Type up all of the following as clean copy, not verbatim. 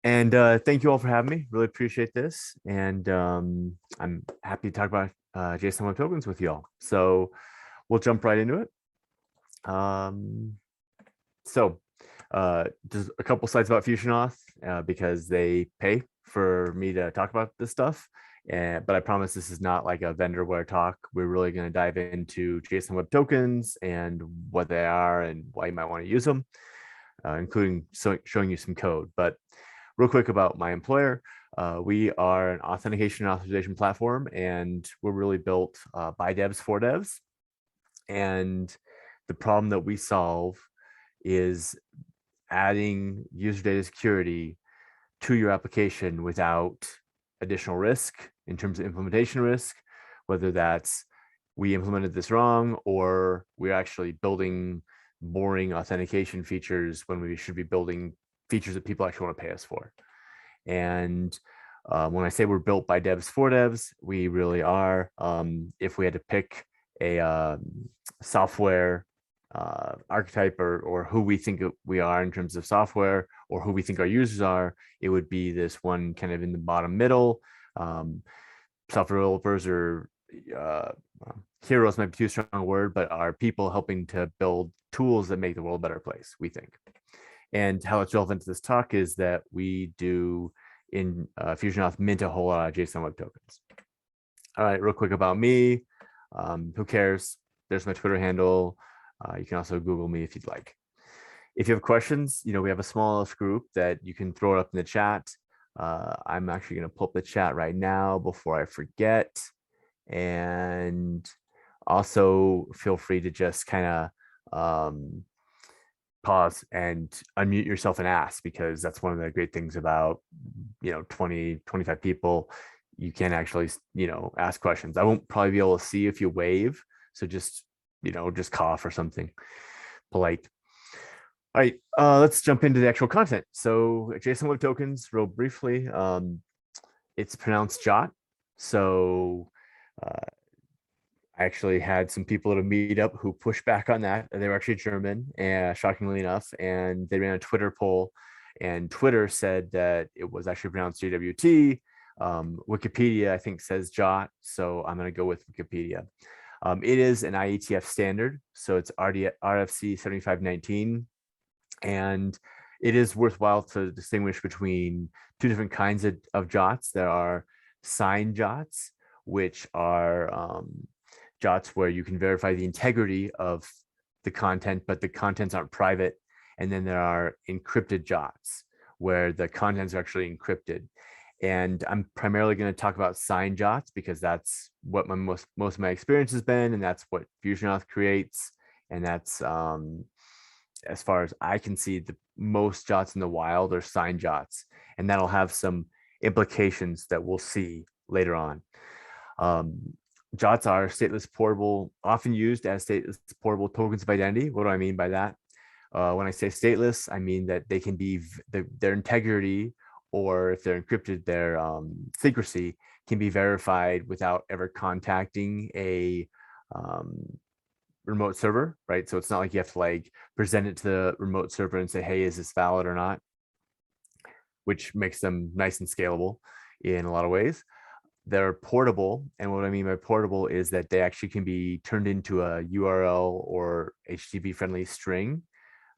And thank you all for having me. Really appreciate this. And I'm happy to talk about JSON Web Tokens with you all. So we'll jump right into it. Um, so just a couple slides about Fusionoth because they pay for me to talk about this stuff. But I promise this is not like a vendorware talk. We're really going to dive into JSON Web Tokens and what they are and why you might want to use them, including showing you some code. But real quick about my employer, we are an authentication and authorization platform, and we're really built by devs for devs. And the problem that we solve is adding user data security to your application without additional risk in terms of implementation risk, whether that's we implemented this wrong or we're actually building boring authentication features when we should be building features that people actually want to pay us for. And when I say we're built by devs for devs, we really are. If we had to pick a software archetype or who we think we are in terms of software or who we think our users are, it would be this one kind of in the bottom middle. Software developers or heroes might be too strong a word, but are people helping to build tools that make the world a better place, we think. And how it's relevant to this talk is that we do in Fusionoth mint a whole lot of JSON Web Tokens. All right, real quick about me. Who cares? There's my Twitter handle. You can also Google me if you'd like. If you have questions, we have a small group that you can throw it up in the chat. I'm actually going to pull up the chat right now before I forget. And also feel free to just kind of pause and unmute yourself and ask, because that's one of the great things about 20 25 people. You can actually ask questions. I won't probably be able to see if you wave, so just cough or something polite. All right, let's jump into the actual content. So JSON Web Tokens, real briefly, it's pronounced JWT. So I actually had some people at a meetup who pushed back on that. They were actually German, shockingly enough, and they ran a Twitter poll, and Twitter said that it was actually pronounced JWT. Wikipedia, I think, says JWT, so I'm going to go with Wikipedia. It is an IETF standard, so it's RFC 7519, and it is worthwhile to distinguish between two different kinds of JWTs. There are signed JWTs, which are JWTs where you can verify the integrity of the content, but the contents aren't private. And then there are encrypted JWTs where the contents are actually encrypted. And I'm primarily going to talk about signed JWTs because that's what my most of my experience has been, and that's what Fusionoth creates. And that's as far as I can see, the most JWTs in the wild are signed JWTs, and that'll have some implications that we'll see later on. JWTs are stateless portable, often used as stateless portable tokens of identity. What do I mean by that? When I say stateless, I mean that they can be their integrity, or if they're encrypted, their secrecy can be verified without ever contacting a remote server, right? So it's not like you have to present it to the remote server and say, hey, is this valid or not? Which makes them nice and scalable in a lot of ways. They're portable, and what I mean by portable is that they actually can be turned into a URL or HTTP friendly string.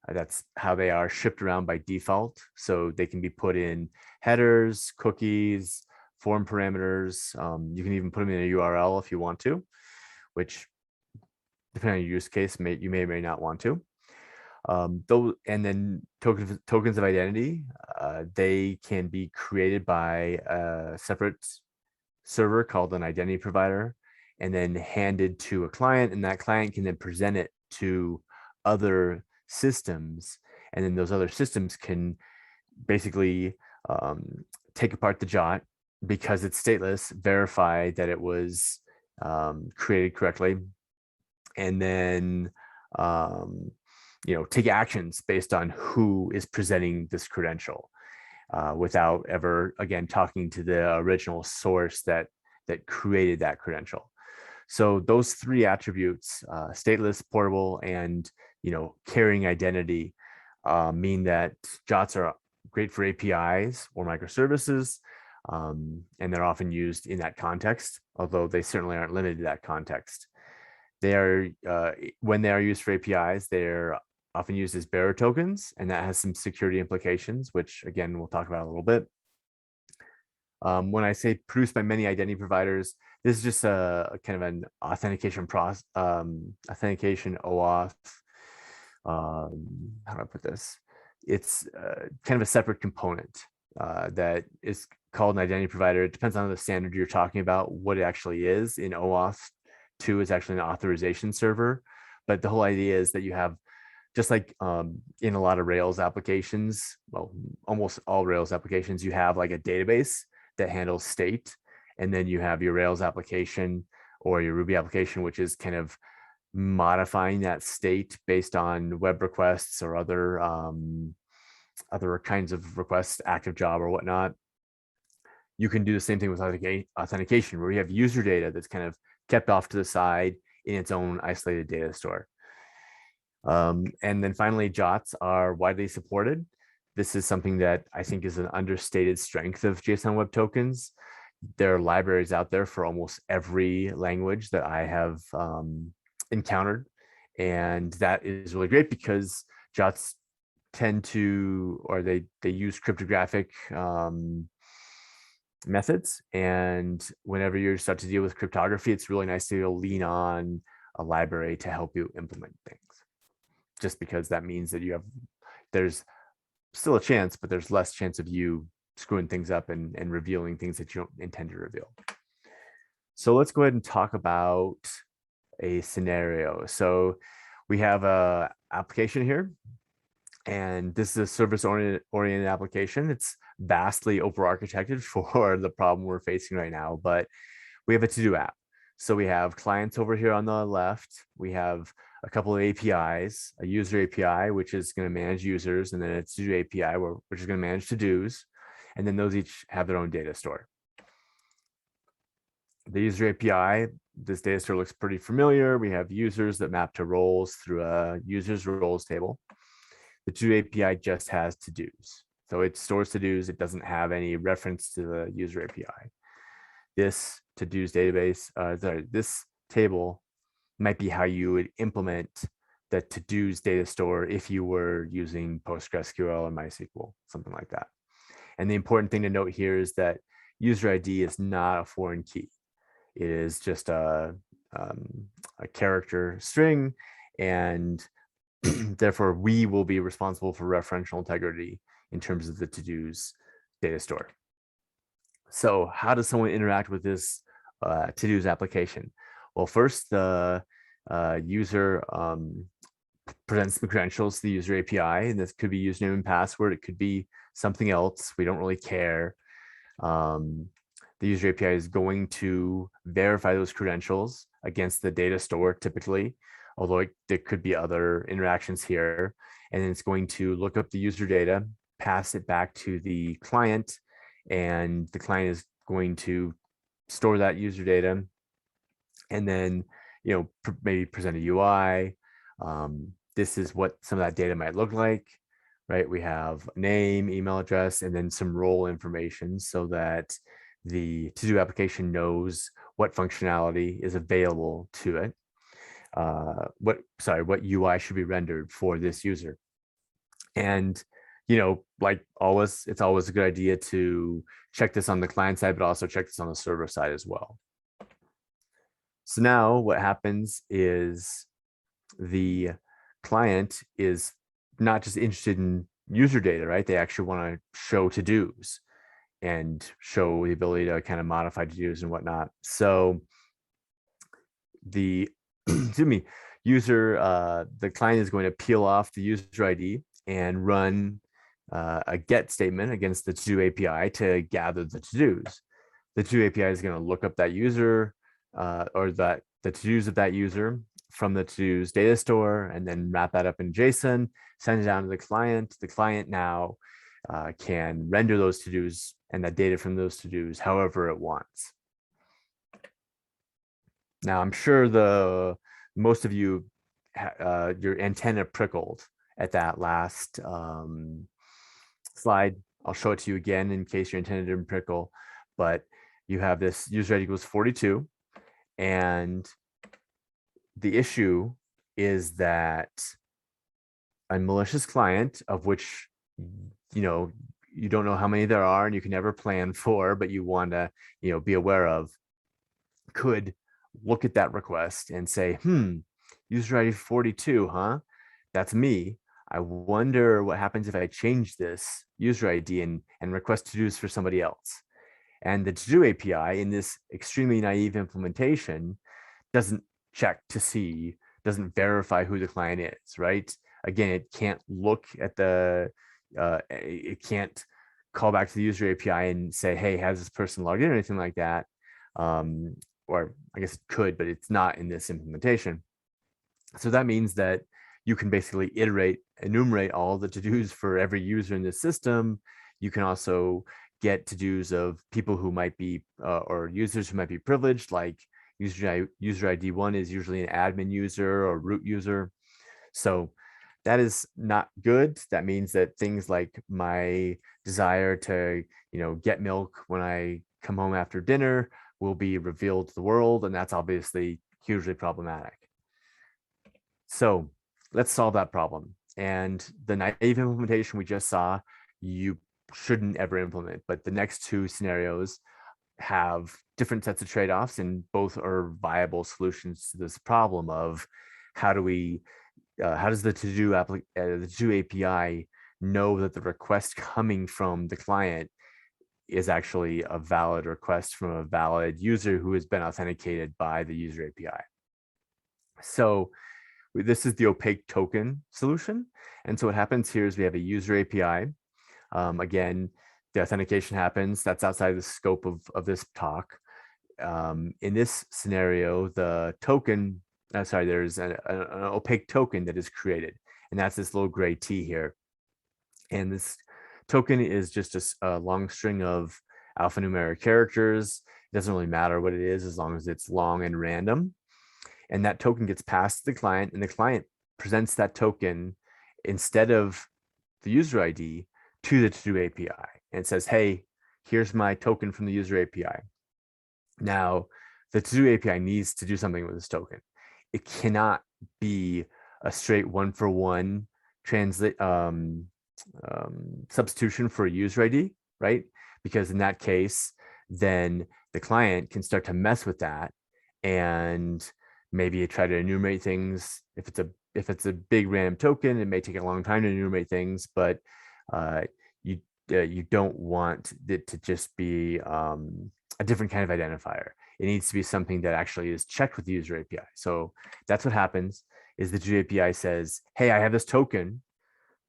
That's how they are shipped around by default. So they can be put in headers, cookies, form parameters. You can even put them in a URL if you want to, which, depending on your use case, you may or may not want to. And then tokens of identity, they can be created by a separate server called an identity provider, and then handed to a client, and that client can then present it to other systems, and then those other systems can basically take apart the JWT because it's stateless, verify that it was created correctly, and then take actions based on who is presenting this credential, without ever again talking to the original source that created that credential. So those three attributes, stateless, portable, and carrying identity, mean that JWTs are great for APIs or microservices, and they're often used in that context, although they certainly aren't limited to that context. They are, when they are used for APIs, they're often used as bearer tokens, and that has some security implications, which again, we'll talk about a little bit. When I say produced by many identity providers, this is just a kind of an authentication process, authentication OAuth. How do I put this? It's kind of a separate component that is called an identity provider. It depends on the standard you're talking about, what it actually is. In OAuth 2 is actually an authorization server, but the whole idea is that you have, just like in a lot of Rails applications, well, almost all Rails applications, you have like a database that handles state, and then you have your Rails application or your Ruby application, which is kind of modifying that state based on web requests or other kinds of requests, active job or whatnot. You can do the same thing with authentication, where you have user data that's kind of kept off to the side in its own isolated data store. And then finally, JWTs are widely supported. This is something that I think is an understated strength of JSON Web Tokens. There are libraries out there for almost every language that I have encountered. And that is really great because JWTs tend to, or they use cryptographic methods. And whenever you start to deal with cryptography, it's really nice to lean on a library to help you implement things. Just because that means that there's still a chance, but there's less chance of you screwing things up and revealing things that you don't intend to reveal. So let's go ahead and talk about a scenario. So we have a application here, and this is a service-oriented application. It's vastly over-architected for the problem we're facing right now, but we have a to-do app. So we have clients over here on the left. We have a couple of APIs, a user API, which is going to manage users, and then a to-do API, which is going to manage to-dos. And then those each have their own data store. The user API, this data store looks pretty familiar. We have users that map to roles through a users roles table. The to-do API just has to-dos. So it stores to-dos. It doesn't have any reference to the user API. This to-dos database, this table might be how you would implement the to-dos data store if you were using PostgreSQL or MySQL, something like that. And the important thing to note here is that user ID is not a foreign key. It is just a character string, and therefore we will be responsible for referential integrity in terms of the to-dos data store. So how does someone interact with this to-dos application? Well, first, the user presents the credentials to the user API, and this could be username and password. It could be something else. We don't really care. The user API is going to verify those credentials against the data store typically, although there could be other interactions here. And then it's going to look up the user data, pass it back to the client, and the client is going to store that user data and then maybe present a UI. This is what some of that data might look like, right? We have name, email address, and then some role information so that the to-do application knows what functionality is available to it. What UI should be rendered for this user. And like always, it's always a good idea to check this on the client side, but also check this on the server side as well. So now what happens is the client is not just interested in user data, right? They actually want to show to-dos and show the ability to kind of modify to-dos and whatnot. So the the client is going to peel off the user ID and run a get statement against the to-do API to gather the to-dos. The to-do API is going to look up that user or the to-dos of that user from the to-dos data store, and then wrap that up in JSON, send it down to the client. The client now can render those to-dos and that data from those to-dos however it wants. Now, I'm sure most of you, your antenna prickled at that last slide. I'll show it to you again in case you're intended to pickle, but you have this user ID equals 42. And the issue is that a malicious client, of which, you don't know how many there are and you can never plan for, but you want to, be aware of, could look at that request and say, user ID 42, huh? That's me. I wonder what happens if I change this user ID and request to-dos for somebody else. And the to-do API in this extremely naive implementation doesn't check to see, doesn't verify who the client is, right? Again, it can't look at it can't call back to the user API and say, hey, has this person logged in or anything like that? Or I guess it could, but it's not in this implementation. So that means that you can basically enumerate all the to-dos for every user in the system. You can also get to-dos of people who might be, or users who might be privileged, like user ID 1 is usually an admin user or root user. So that is not good. That means that things like my desire to, get milk when I come home after dinner will be revealed to the world, and that's obviously hugely problematic. So let's solve that problem. And the naive implementation we just saw, you shouldn't ever implement, but the next two scenarios have different sets of trade-offs, and both are viable solutions to this problem of how does the to-do API know that the request coming from the client is actually a valid request from a valid user who has been authenticated by the user API. So this is the opaque token solution. And so what happens here is we have a user API. Again, the authentication happens. That's outside the scope of this talk. In this scenario, the token, there's an opaque token that is created, and that's this little gray T here. And this token is just a long string of alphanumeric characters. It doesn't really matter what it is as long as it's long and random. And that token gets passed to the client, and the client presents that token instead of the user ID to the to-do API. And it says, hey, here's my token from the user API. Now, the to-do API needs to do something with this token. It cannot be a straight one-for-one substitution for a user ID, right? Because in that case, then the client can start to mess with that and maybe try to enumerate things. If it's a big random token, it may take a long time to enumerate things, but you don't want it to just be a different kind of identifier. It needs to be something that actually is checked with the user API. So that's what happens is the user API says, hey, I have this token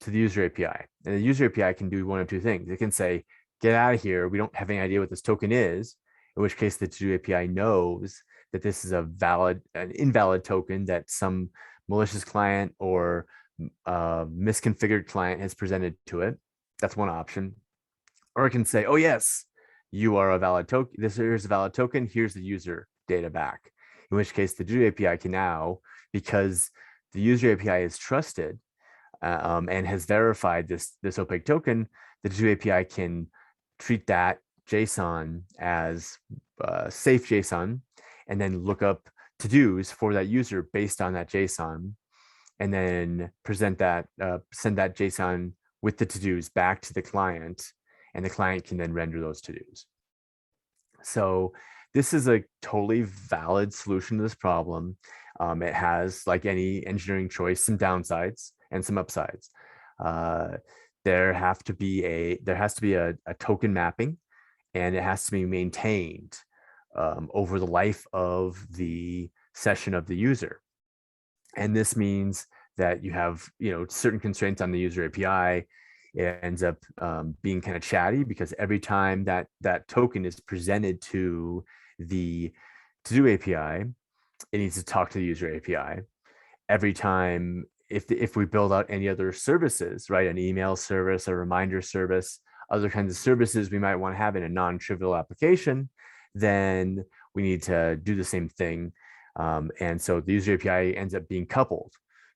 to the user API. And the user API can do one of two things. It can say, get out of here. We don't have any idea what this token is, in which case the to-do API knows that this is an invalid token that some malicious client or misconfigured client has presented to it. That's one option. Or it can say, oh, yes, you are a valid token. Here's a valid token. Here's the user data back. In which case the to-do API can now, because the user API is trusted and has verified this opaque token, the to-do API can treat that JSON as safe JSON and then look up to-dos for that user based on that JSON, and then present that, send that JSON with the to-dos back to the client, and the client can then render those to-dos. So this is a totally valid solution to this problem. It has, like any engineering choice, some downsides and some upsides. There has to be a token mapping, and it has to be maintained over the life of the session of the user. And this means that you have certain constraints on the user API. It ends up being kind of chatty, because every time that token is presented to the to-do API, it needs to talk to the user API. Every time, if we build out any other services, right, an email service, a reminder service, other kinds of services we might want to have in a non-trivial application, then we need to do the same thing. And so the user API ends up being coupled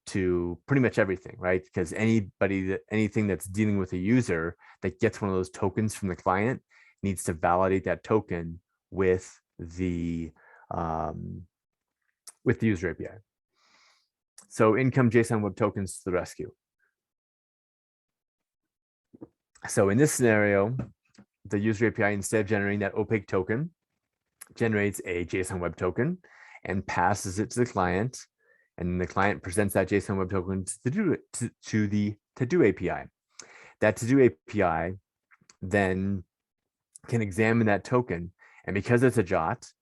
to pretty much everything, right? Because anything that's dealing with a user that gets one of those tokens from the client needs to validate that token with the user API. So in come JSON Web Tokens to the rescue. So in this scenario, the user API, instead of generating that opaque token, generates a JSON Web Token and passes it to the client. And the client presents that JSON Web Token to the to-do API. That to-do API then can examine that token. And because it's a JWT,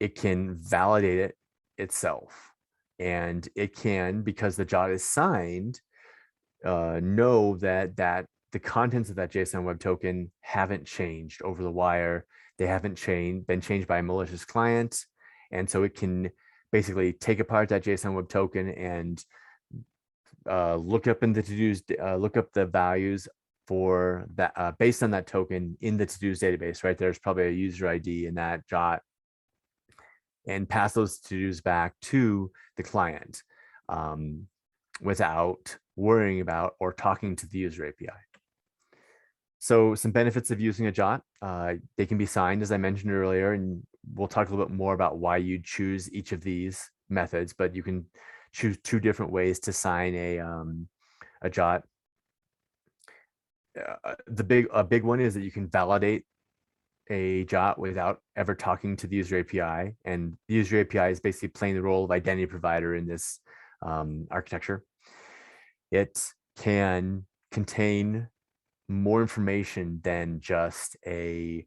it can validate it itself. And it can, because the JWT is signed, know that the contents of that JSON Web Token haven't changed over the wire. They haven't been changed by a malicious client. And so it can basically take apart that JSON Web Token and look up in the to-dos, look up the values for that based on that token in the to-dos database, right? There's probably a user ID in that JWT, and pass those to-dos back to the client without worrying about or talking to the user API. So some benefits of using a JWT, they can be signed, as I mentioned earlier, and we'll talk a little bit more about why you choose each of these methods, but you can choose two different ways to sign a JWT. A big one is that you can validate a JWT without ever talking to the user API, and the user API is basically playing the role of identity provider in this architecture. It can contain more information than just than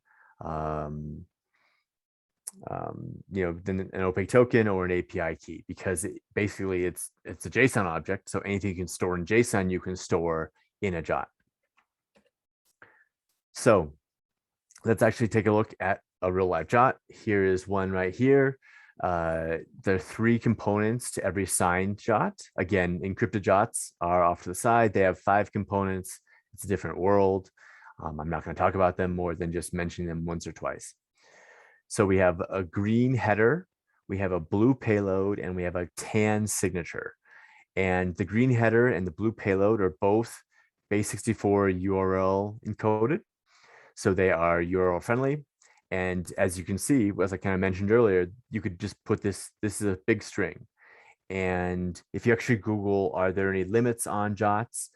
an opaque token or an API key, because basically it's a JSON object. So anything you can store in JSON, you can store in a JWT. So let's actually take a look at a real live JWT. Here is one right here. There are 3 components to every signed JWT. Again, encrypted JWTs are off to the side. They have 5 components. It's a different world. I'm not going to talk about them more than just mentioning them once or twice. So we have a green header, we have a blue payload, and we have a tan signature. And the green header and the blue payload are both base64 URL encoded. So they are URL friendly. And as you can see, as I kind of mentioned earlier, you could just put this is a big string. And if you actually Google, are there any limits on JWTs?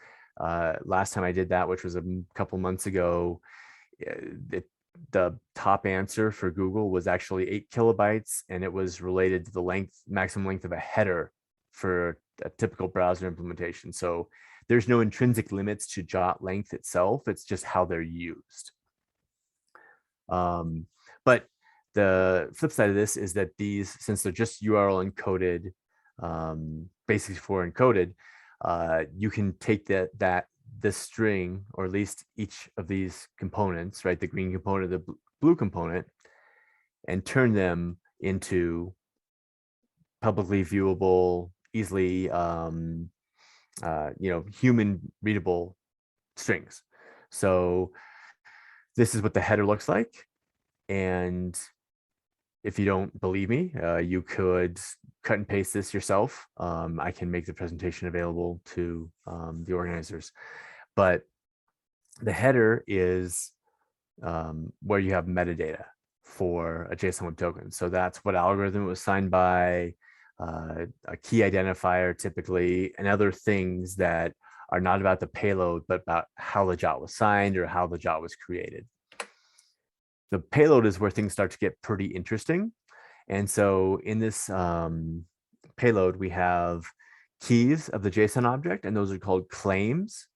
Last time I did that, which was a couple months ago, the top answer for Google was actually 8 kilobytes, and it was related to the maximum length of a header for a typical browser implementation. So there's no intrinsic limits to JWT length itself. It's just how they're used. But the flip side of this is that these, since they're just URL encoded, base64 encoded, you can take this string, or at least each of these components, right, the green component, the blue component, and turn them into publicly viewable, easily human readable strings. So this is what the header looks like. And if you don't believe me, you could cut and paste this yourself. I can make the presentation available to the organizers. But the header is where you have metadata for a JSON Web Token. So that's what algorithm it was signed by, a key identifier typically, and other things that are not about the payload, but about how the JWT was signed or how the JWT was created. The payload is where things start to get pretty interesting. And so in this payload, we have keys of the JSON object, and those are called claims.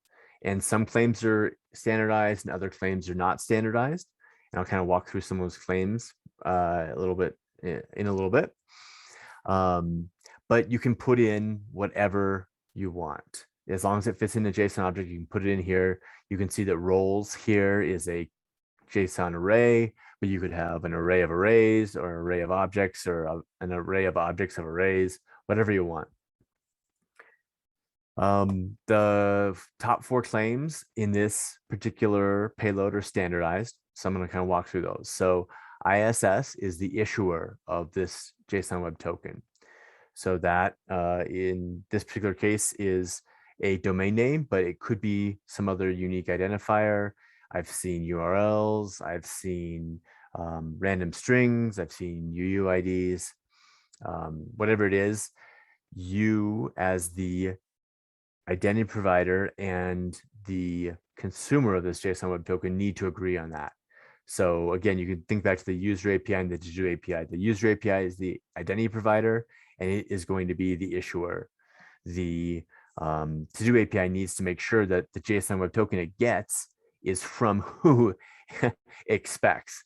And some claims are standardized and other claims are not standardized. And I'll kind of walk through some of those claims a little bit. But you can put in whatever you want. As long as it fits in a JSON object, you can put it in here. You can see that roles here is a JSON array, but you could have an array of arrays or an array of objects or an array of objects of arrays, whatever you want. The top 4 claims in this particular payload are standardized. So I'm going to kind of walk through those. So ISS is the issuer of this JSON Web Token. So that in this particular case is a domain name, but it could be some other unique identifier. I've seen URLs, I've seen random strings, I've seen UUIDs, whatever it is, you as the identity provider and the consumer of this JSON Web Token need to agree on that. So again, you can think back to the user API and the to-do API. The user API is the identity provider, and it is going to be the issuer. The to-do API needs to make sure that the JSON Web Token it gets is from who it expects,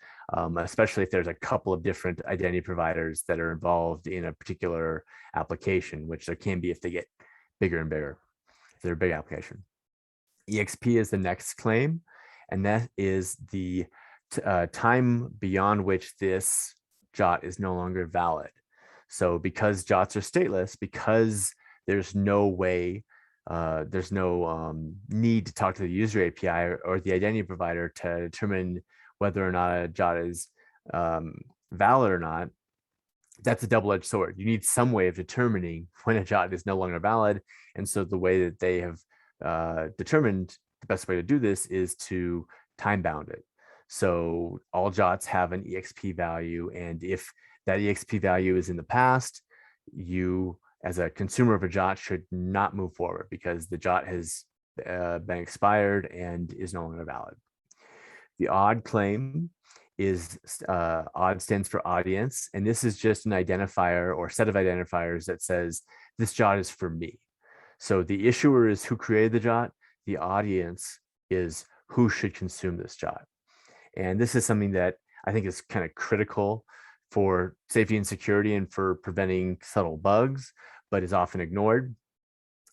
especially if there's a couple of different identity providers that are involved in a particular application, which there can be if they get bigger and bigger. If they're a big application. EXP is the next claim, and that is the time beyond which this JWT is no longer valid. So because JWTs are stateless, because there's no way, there's no need to talk to the user API or the identity provider to determine whether or not a JWT is valid or not, that's a double-edged sword. You need some way of determining when a JWT is no longer valid. And so the way that they have determined the best way to do this is to time bound it. So all JWTs have an EXP value. And if that EXP value is in the past, you as a consumer of a JWT should not move forward because the JWT has been expired and is no longer valid. The odd claim is odd stands for audience. And this is just an identifier or set of identifiers that says this JWT is for me. So the issuer is who created the JWT. The audience is who should consume this JWT. And this is something that I think is kind of critical for safety and security and for preventing subtle bugs, but is often ignored.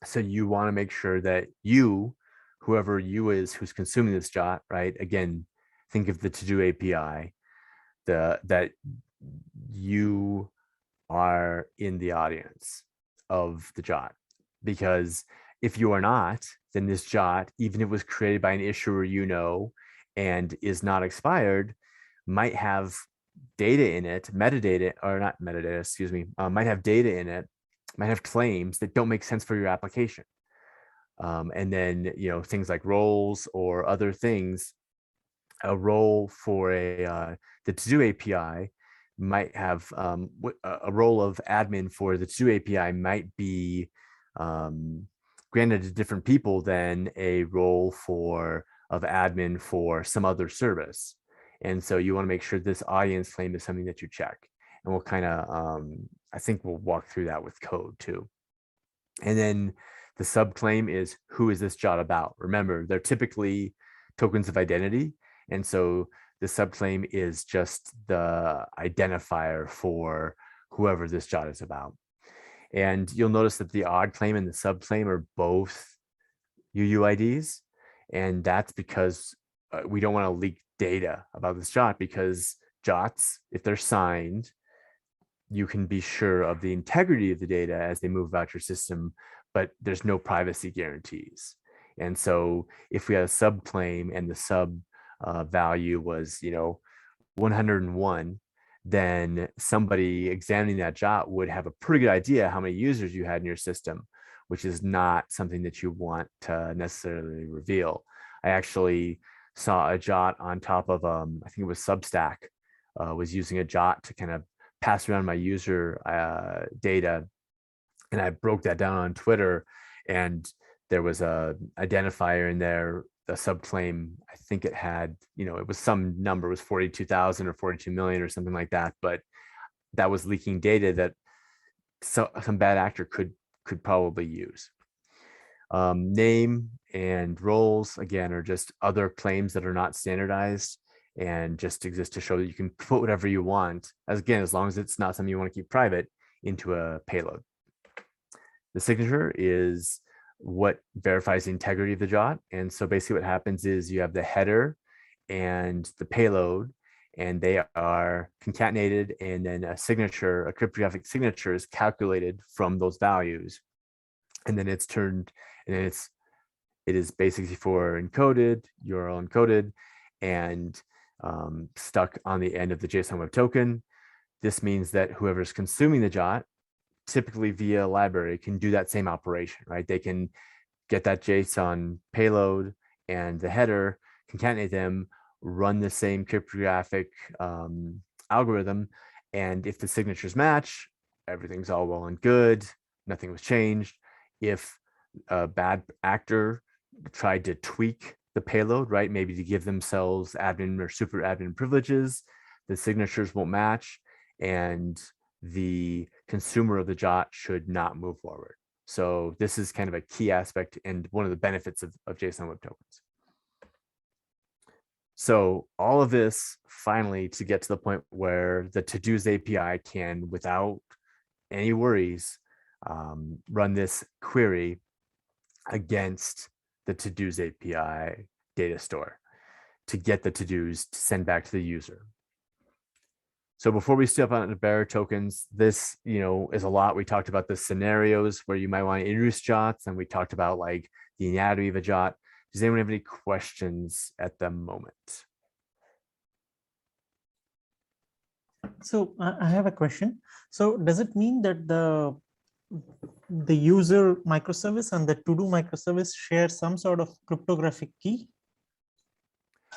So you want to make sure that you, whoever you is who's consuming this JWT, right? Again, think of the to-do API, that you are in the audience of the JWT. Because if you are not, then this JWT, even if it was created by an issuer you know and is not expired, might have data in it, metadata, or not metadata, excuse me, might have data in it, might have claims that don't make sense for your application. And then, you know, things like roles or other things, a role for the to-do API might have a role of admin for the to-do API might be granted to different people than a role of admin for some other service. And so you want to make sure this audience claim is something that you check. And we'll kind of, I think we'll walk through that with code too. And then the subclaim is who is this JWT about? Remember, they're typically tokens of identity. And so the subclaim is just the identifier for whoever this JWT is about. And you'll notice that the odd claim and the subclaim are both UUIDs. And that's because we don't want to leak data about this JWT, because JWTs, if they're signed, you can be sure of the integrity of the data as they move about your system, but there's no privacy guarantees. And so if we had a subclaim and the sub value was, 101, then somebody examining that JWT would have a pretty good idea how many users you had in your system, which is not something that you want to necessarily reveal. I actually saw a JWT on top of, I think it was Substack, was using a JWT to kind of pass around my user data. And I broke that down on Twitter, and there was a identifier in there, a subclaim. I think it had, it was some number, it was 42,000 or 42 million or something like that. But that was leaking data that some bad actor could probably use. Name and roles, again, are just other claims that are not standardized and just exist to show that you can put whatever you want, as long as it's not something you want to keep private, into a payload. The signature is what verifies the integrity of the JWT. And so basically what happens is you have the header and the payload, and they are concatenated, and then a signature, a cryptographic signature, is calculated from those values. And then it's turned, and then it is basically for encoded, URL encoded, and stuck on the end of the JSON Web Token. This means that whoever's consuming the JWT typically via a library, can do that same operation, right? They can get that JSON payload and the header, concatenate them, run the same cryptographic algorithm. And if the signatures match, everything's all well and good. Nothing was changed. If a bad actor tried to tweak the payload, right, maybe to give themselves admin or super admin privileges, the signatures won't match, and the consumer of the JWT should not move forward. So this is kind of a key aspect and one of the benefits of JSON Web Tokens. So all of this finally to get to the point where the to-dos API can, without any worries, run this query against the to-dos API data store to get the to-dos to send back to the user. So before we step on the bearer tokens, this, is a lot. We talked about the scenarios where you might want to introduce JWTs, and we talked about like the anatomy of a JWT. Does anyone have any questions at the moment? So I have a question. So does it mean that the user microservice and the to-do microservice share some sort of cryptographic key,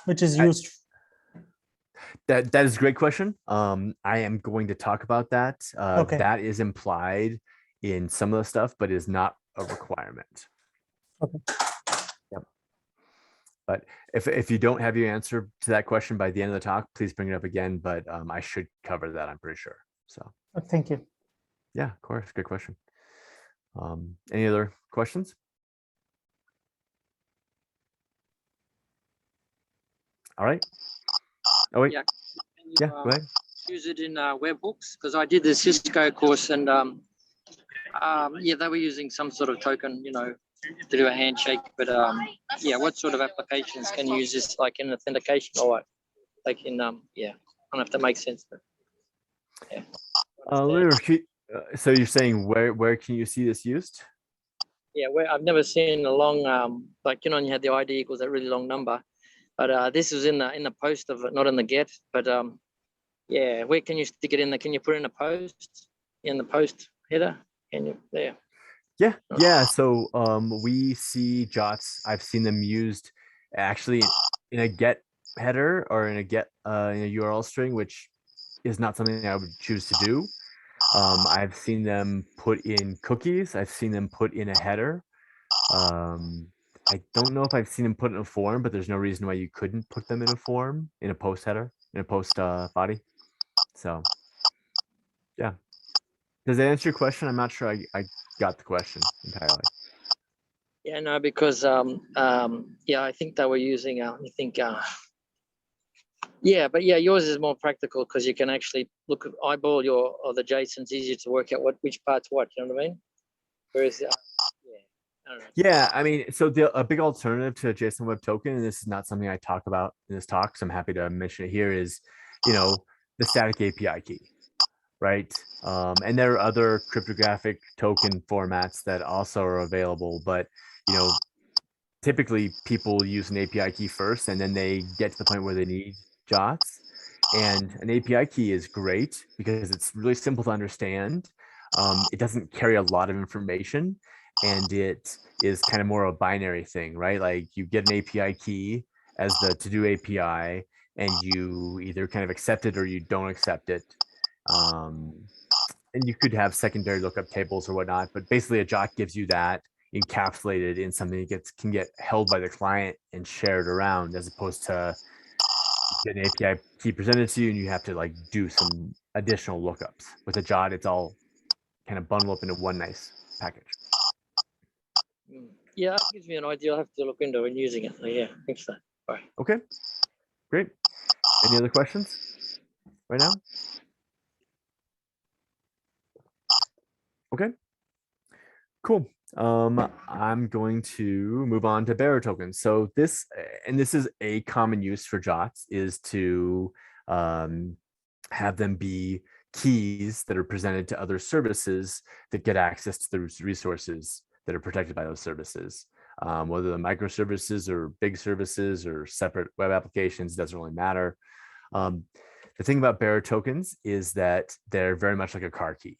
which is used? That is a great question. I am going to talk about that. Okay. That is implied in some of the stuff, but is not a requirement. Okay. Yep. But if you don't have your answer to that question by the end of the talk, please bring it up again. But I should cover that, I'm pretty sure. So thank you. Yeah, of course. Good question. Any other questions? All right. Oh, wait. Yeah, yeah, go ahead. Use it in webhooks, because I did the Cisco course, and yeah, they were using some sort of token, to do a handshake. But yeah, what sort of applications can you use this, like in authentication or what? Like in yeah, I don't know if that makes sense, but yeah. So you're saying where can you see this used? Yeah, I've never seen a long like you had the ID equals that really long number. But this is in the post of it, not in the get. But yeah, where can you stick it in? Can you put it in a post, in the post header? Can you there? Yeah. So we see JWTs. I've seen them used actually in a get header or in a get in a URL string, which is not something I would choose to do. I've seen them put in cookies. I've seen them put in a header. I don't know if I've seen them put in a form, but there's no reason why you couldn't put them in a form, in a post header, in a post body. So yeah. Does that answer your question? I'm not sure I got the question entirely. Yeah, no, because yeah, I think they were using yeah, but yeah, yours is more practical because you can actually look at eyeball the JSON's easier to work out which part's what, you know what I mean? Whereas yeah, I mean, so a big alternative to a JSON Web Token, and this is not something I talk about in this talk, so I'm happy to mention it here, is the static API key, right? And there are other cryptographic token formats that also are available, but typically people use an API key first, and then they get to the point where they need JWTs. And an API key is great because it's really simple to understand. It doesn't carry a lot of information, and it is kind of more of a binary thing, right? Like you get an API key as the to-do API, and you either kind of accept it or you don't accept it. And you could have secondary lookup tables or whatnot, but basically a JWT gives you that encapsulated in something that can get held by the client and shared around, as opposed to get an API key presented to you and you have to like do some additional lookups. With a JWT, it's all kind of bundled up into one nice package. Yeah, that gives me an idea. I'll have to look into and using it. So yeah, thanks for that. Bye. Okay, great. Any other questions right now? Okay, cool. I'm going to move on to bearer tokens. So this is a common use for JWTs, is to have them be keys that are presented to other services that get access to the resources that are protected by those services. Whether they're microservices or big services or separate web applications, doesn't really matter. The thing about bearer tokens is that they're very much like a car key.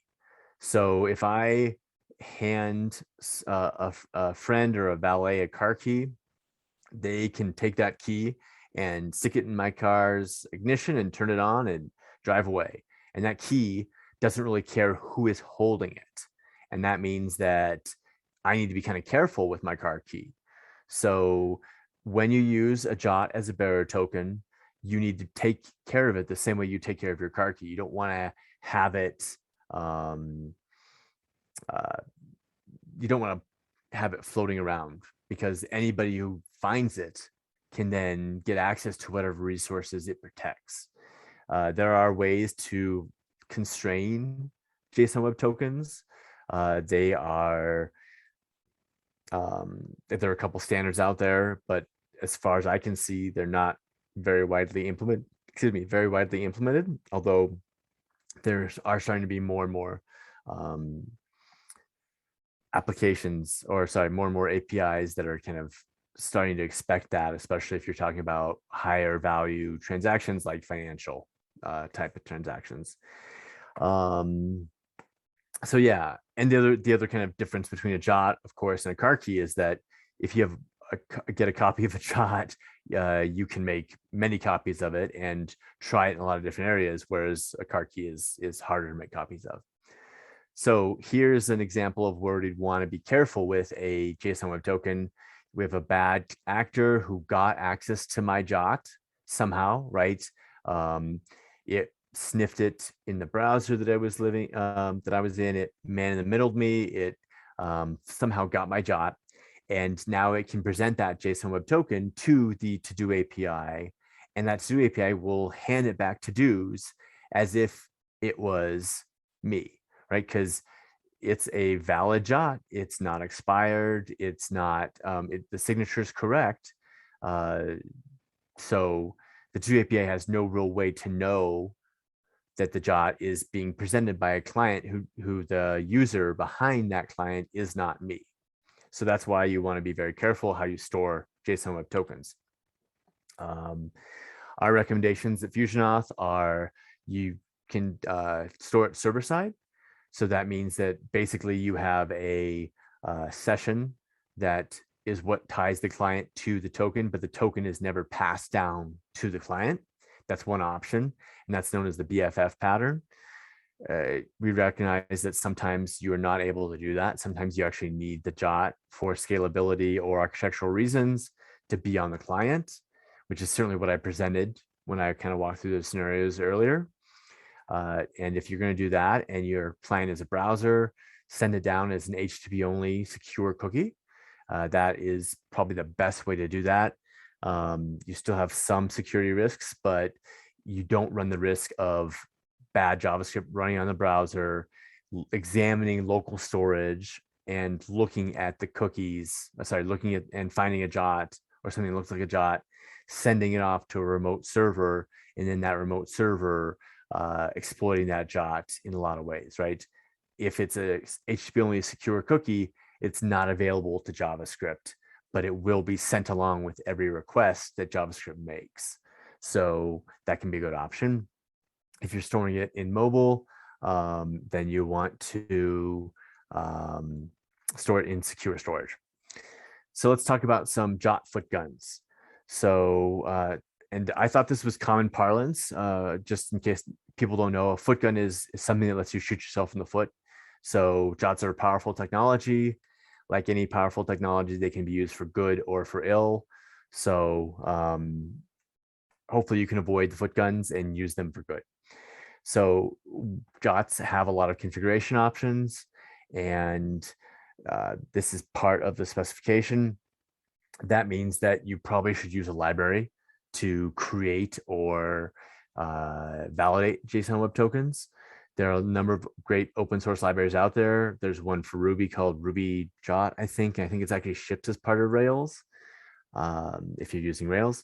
So if I hand a friend or a valet a car key, they can take that key and stick it in my car's ignition and turn it on and drive away. And that key doesn't really care who is holding it. And that means that I need to be kind of careful with my car key. So when you use a JWT as a bearer token, you need to take care of it the same way you take care of your car key. You don't want to have it, you don't want to have it floating around, because anybody who finds it can then get access to whatever resources it protects. There are ways to constrain JSON Web Tokens. There are a couple standards out there, but as far as I can see, they're not very widely implemented. Very widely implemented. Although there are starting to be more and more applications, or sorry, more and more APIs that are kind of starting to expect that, especially if you're talking about higher value transactions like financial type of transactions. So yeah, and the other kind of difference between a JWT, of course, and a car key is that if you have get a copy of a JWT, you can make many copies of it and try it in a lot of different areas, whereas a car key is harder to make copies of. So here's an example of where we'd want to be careful with a JSON Web Token. We have a bad actor who got access to my JWT somehow, right? It sniffed it in the browser that I was in. It man in the middled me. It somehow got my JWT, and now it can present that JSON Web Token to the to-do API, and that to-do API will hand it back to do's as if it was me, right? Because it's a valid JWT. It's not expired. It's not, the signature is correct. So the to-do API has no real way to know that the JWT is being presented by a client who the user behind that client is not me. So that's why you want to be very careful how you store JSON Web Tokens. Our recommendations at FusionAuth are you can store it server side. So that means that basically you have a session that is what ties the client to the token, but the token is never passed down to the client. That's one option, and that's known as the BFF pattern. We recognize that sometimes you are not able to do that. Sometimes you actually need the JWT for scalability or architectural reasons to be on the client, which is certainly what I presented when I kind of walked through those scenarios earlier. And if you're going to do that and your client is a browser, send it down as an HTTP only secure cookie. That is probably the best way to do that. You still have some security risks, but you don't run the risk of bad JavaScript running on the browser, examining local storage, and looking at the cookies, looking at and finding a JWT or something that looks like a JWT, sending it off to a remote server, and then that remote server exploiting that JWT in a lot of ways, right? If it's a HTTP only secure cookie, it's not available to JavaScript, but it will be sent along with every request that JavaScript makes. So that can be a good option. If you're storing it in mobile, then you want to store it in secure storage. So let's talk about some JWT Footguns. So, and I thought this was common parlance, just in case people don't know, a footgun is something that lets you shoot yourself in the foot. So JWTs are a powerful technology. Like any powerful technology, they can be used for good or for ill. So hopefully you can avoid the footguns and use them for good. So JWTs have a lot of configuration options, and this is part of the specification. That means that you probably should use a library to create or validate JSON Web Tokens. There are a number of great open source libraries out there. There's one for Ruby called Ruby JWT, I think. I think it's actually shipped as part of Rails, if you're using Rails.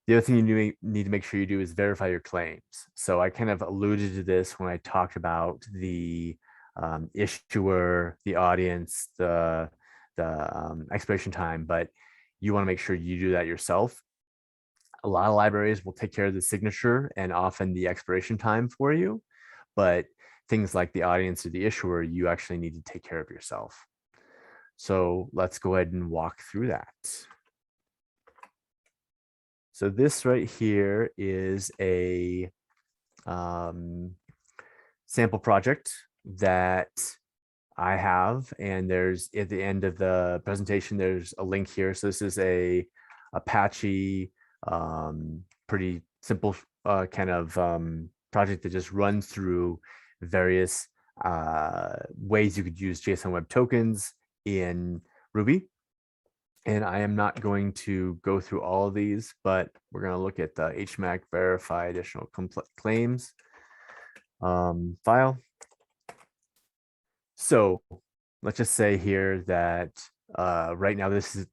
The other thing you need to make sure you do is verify your claims. So I kind of alluded to this when I talked about the issuer, the audience, the expiration time, but you want to make sure you do that yourself. A lot of libraries will take care of the signature and often the expiration time for you, but things like the audience or the issuer, you actually need to take care of yourself. So let's go ahead and walk through that. So this right here is a sample project that I have, and there's at the end of the presentation, there's a link here. So this is a Apache, pretty simple kind of project that just runs through various ways you could use JSON Web Tokens in Ruby. And I am not going to go through all of these, but we're going to look at the HMAC verify additional claims file. So let's just say here that right now this is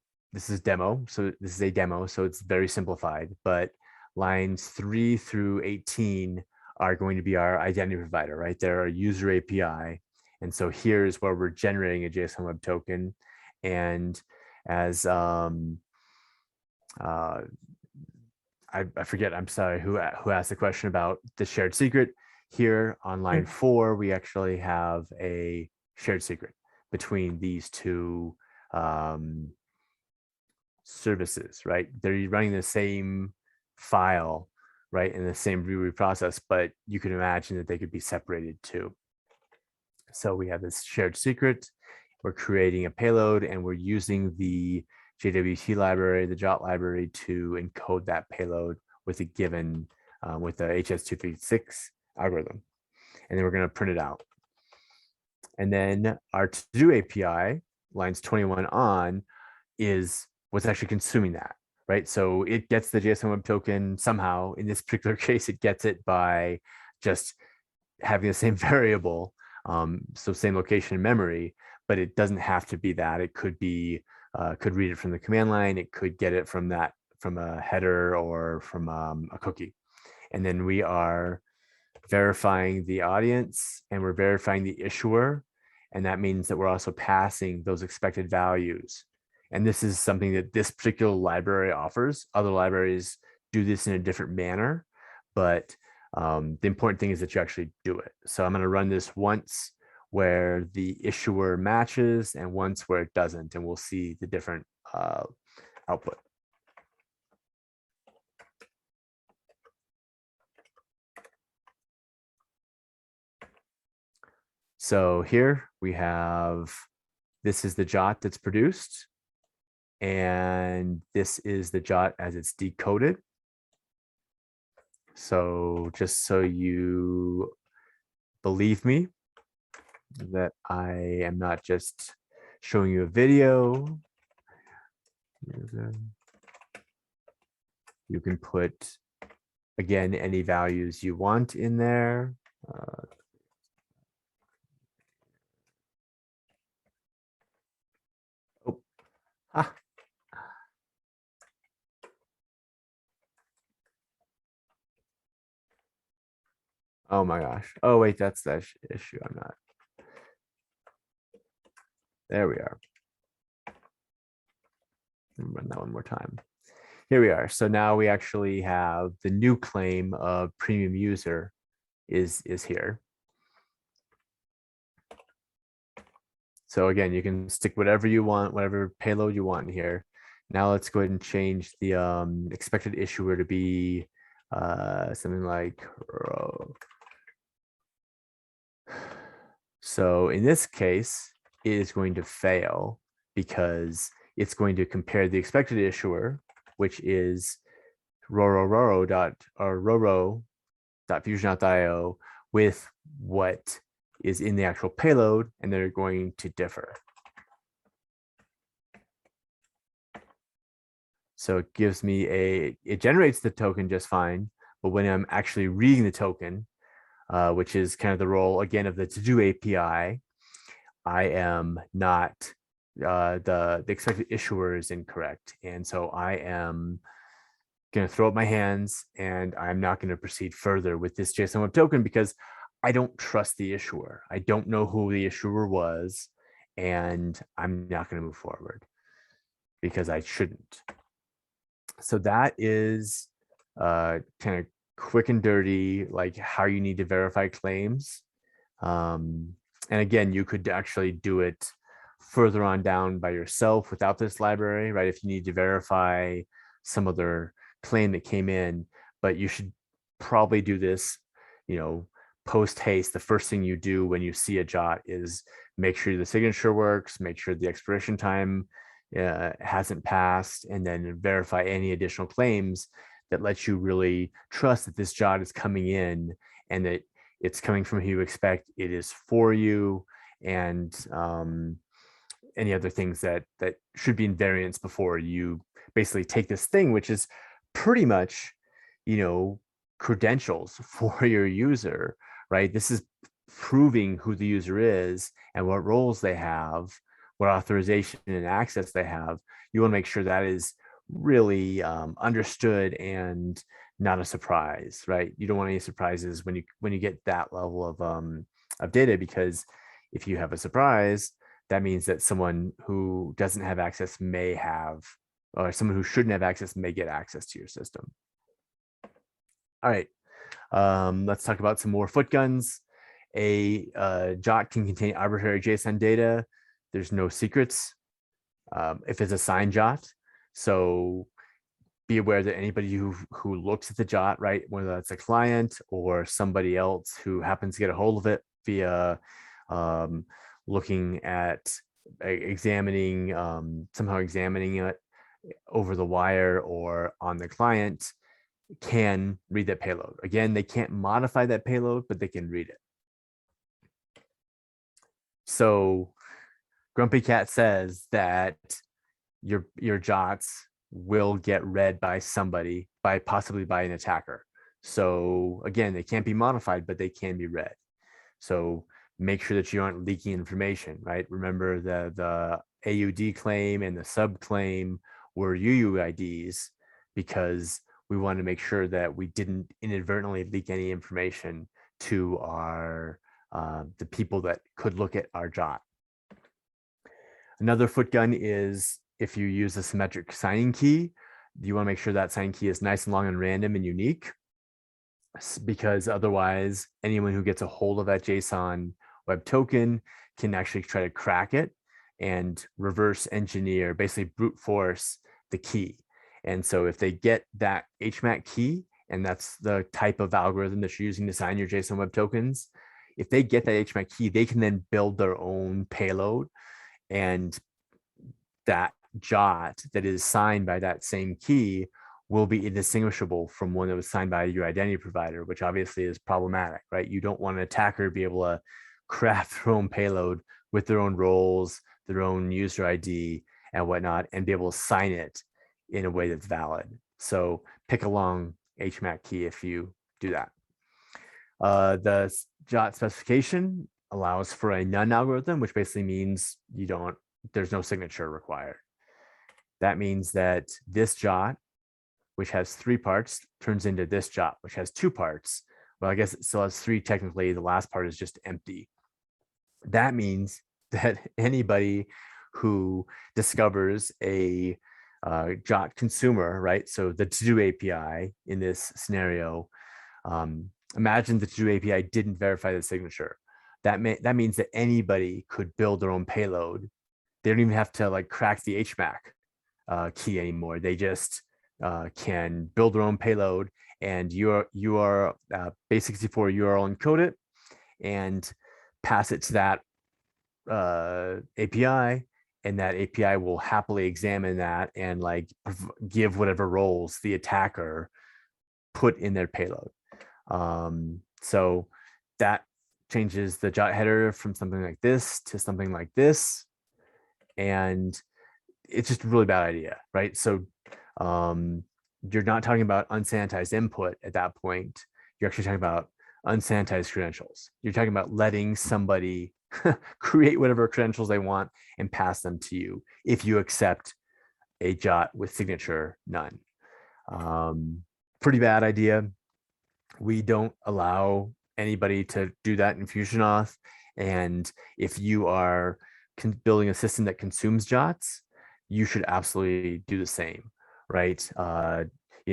demo. So this is a demo, so it's very simplified, but lines 3 through 18 are going to be our identity provider, right? They're a user API. And so here's where we're generating a JSON Web Token. And as I forget, I'm sorry, who asked the question about the shared secret. Here on line 4, we actually have a shared secret between these two services, right? They're running the same file, right, in the same Ruby process, but you can imagine that they could be separated too. So we have this shared secret. We're creating a payload, and we're using the JWT library, the JWT library, to encode that payload with a given, with the HS236 algorithm. And then we're going to print it out. And then our to-do API, lines 21 on, is what's actually consuming that, right? So it gets the JSON Web Token somehow. In this particular case, it gets it by just having the same variable, so same location in memory, but it doesn't have to be that. It could be, could read it from the command line. It could get it from that, from a header or from a cookie. And then we are verifying the audience, and we're verifying the issuer. And that means that we're also passing those expected values. And this is something that this particular library offers. Other libraries do this in a different manner, but the important thing is that you actually do it. So I'm going to run this once where the issuer matches and once where it doesn't, and we'll see the different output. So here we have, this is the JWT that's produced, and this is the JWT as it's decoded. So just so you believe me that I am not just showing you a video, you can put, again, any values you want in there. Oh my gosh. Oh, wait, that's the issue. I'm not. There we are. Run that one more time. Here we are. So now we actually have the new claim of premium user is here. So again, you can stick whatever you want, whatever payload you want here. Now let's go ahead and change the expected issuer to be something like row. So in this case, it is going to fail because it's going to compare the expected issuer, which is roro.fusion.io with what is in the actual payload, and they're going to differ. So it gives me it generates the token just fine, but when I'm actually reading the token, which is kind of the role again of the to-do API, I am not, the expected issuer is incorrect. And so I am going to throw up my hands, and I'm not going to proceed further with this JSON Web Token because I don't trust the issuer. I don't know who the issuer was, and I'm not going to move forward because I shouldn't. So that is kind of quick and dirty, like how you need to verify claims. And again, you could actually do it further on down by yourself without this library, right? If you need to verify some other claim that came in, but you should probably do this, post haste. The first thing you do when you see a JWT is make sure the signature works, make sure the expiration time hasn't passed, and then verify any additional claims that lets you really trust that this JWT is coming in and that it's coming from who you expect it is for you, and any other things that should be in variance before you basically take this thing, which is pretty much, credentials for your user, right? This is proving who the user is and what roles they have, what authorization and access they have. You want to make sure that is really understood and not a surprise, right? You don't want any surprises when you get that level of data, because if you have a surprise, that means that someone who doesn't have access may have, or someone who shouldn't have access may get access to your system. All right, let's talk about some more Footguns. A JWT can contain arbitrary JSON data. There's no secrets if it's a signed JWT. So be aware that anybody who looks at the JWT, right, whether that's a client or somebody else who happens to get a hold of it via looking at examining, somehow examining it over the wire or on the client, can read that payload. Again, they can't modify that payload, but they can read it. So Grumpy Cat says that your JWTs will get read by somebody, possibly by an attacker. So again, they can't be modified, but they can be read. So make sure that you aren't leaking information, right? Remember the AUD claim and the sub claim were UUIDs, because we want to make sure that we didn't inadvertently leak any information to our the people that could look at our JWT. Another Footgun is if you use a symmetric signing key, you want to make sure that signing key is nice and long and random and unique, because otherwise anyone who gets a hold of that JSON Web Token can actually try to crack it and reverse engineer, basically brute force the key. And so if they get that HMAC key, and that's the type of algorithm that you're using to sign your JSON Web Tokens, if they get that HMAC key, they can then build their own payload, and that JWT that is signed by that same key will be indistinguishable from one that was signed by your identity provider, which obviously is problematic, right? You don't want an attacker to be able to craft their own payload with their own roles, their own user ID and whatnot, and be able to sign it in a way that's valid. So pick a long HMAC key if you do that. The JWT specification allows for a none algorithm, which basically means there's no signature required. That means that this JWT, which has 3 parts, turns into this JWT, which has 2 parts. Well, I guess it still has 3 technically. The last part is just empty. That means that anybody who discovers a JWT consumer, right? So the to-do API in this scenario, imagine the to-do API didn't verify the signature. That means that anybody could build their own payload. They don't even have to crack the HMAC key anymore. They just can build their own payload, and you are base64 URL encode it and pass it to that API, and that API will happily examine that and give whatever roles the attacker put in their payload. So that changes the JWT header from something like this to something like this, and it's just a really bad idea, right? So you're not talking about unsanitized input at that point. You're actually talking about unsanitized credentials. You're talking about letting somebody create whatever credentials they want and pass them to you if you accept a JWT with signature none. Pretty bad idea. We don't allow anybody to do that in FusionAuth. And if you are building a system that consumes JWTs, you should absolutely do the same, right?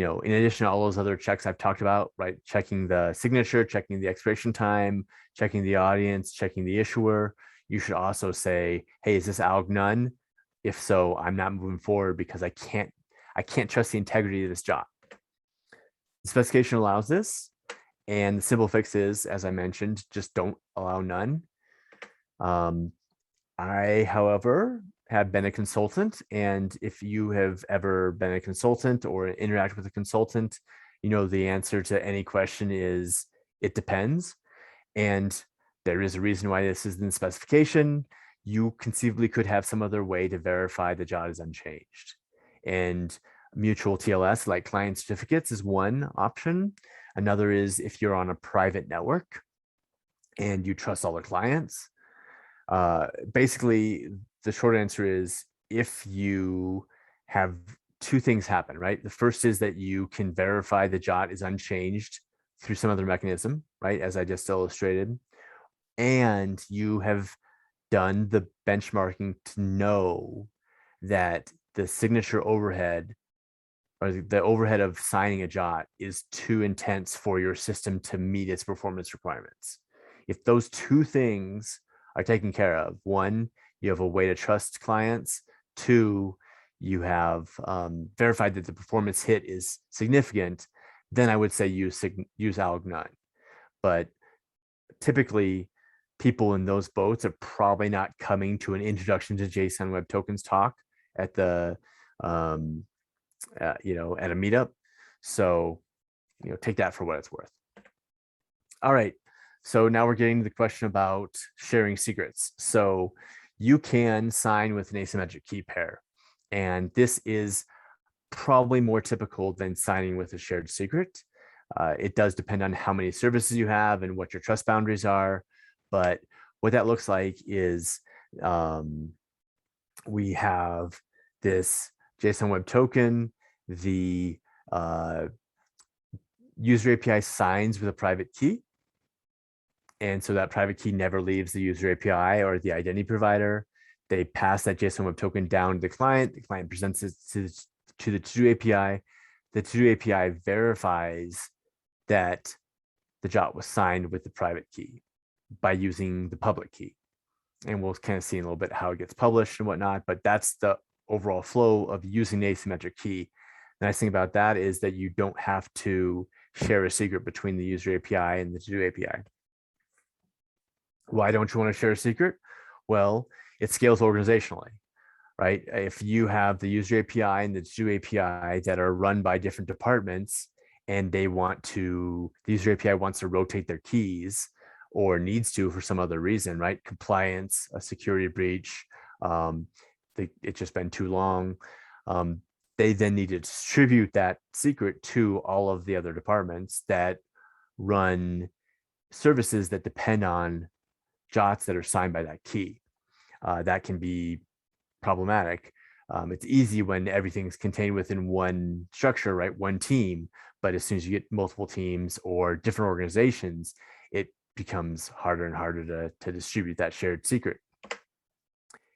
in addition to all those other checks I've talked about, right? Checking the signature, checking the expiration time, checking the audience, checking the issuer. You should also say, hey, is this alg none? If so, I'm not moving forward because I can't trust the integrity of this job. The specification allows this, and the simple fix is, as I mentioned, just don't allow none. I, however, have been a consultant, and if you have ever been a consultant or interact with a consultant, the answer to any question is it depends. And there is a reason why this is in the specification. You conceivably could have some other way to verify the JWT is unchanged. And mutual TLS, like client certificates, is one option. Another is if you're on a private network and you trust all the clients. Basically, the short answer is if you have two things happen, right? The first is that you can verify the JWT is unchanged through some other mechanism, right? As I just illustrated. And you have done the benchmarking to know that the signature overhead or the overhead of signing a JWT is too intense for your system to meet its performance requirements. If those two things are taken care of, one, you have a way to trust clients. Two, you have verified that the performance hit is significant, then I would say use alg none. But typically, people in those boats are probably not coming to an introduction to JSON Web Tokens talk at the at a meetup. So take that for what it's worth. All right. So now we're getting to the question about sharing secrets. So you can sign with an asymmetric key pair, and this is probably more typical than signing with a shared secret. It does depend on how many services you have and what your trust boundaries are. But what that looks like is we have this JSON Web Token, the user API signs with a private key. And so that private key never leaves the user API or the identity provider. They pass that JSON Web Token down to the client presents it to the to-do API. The to-do API verifies that the JWT was signed with the private key by using the public key. And we'll kind of see in a little bit how it gets published and whatnot, but that's the overall flow of using the asymmetric key. The nice thing about that is that you don't have to share a secret between the user API and the to-do API. Why don't you want to share a secret? Well, it scales organizationally, right? If you have the user API and the to-do API that are run by different departments, and the user API wants to rotate their keys or needs to for some other reason, right? Compliance, a security breach, it's just been too long. They then need to distribute that secret to all of the other departments that run services that depend on JWTs that are signed by that key. That can be problematic. It's easy when everything's contained within one structure, right? One team. But as soon as you get multiple teams or different organizations, it becomes harder and harder to distribute that shared secret.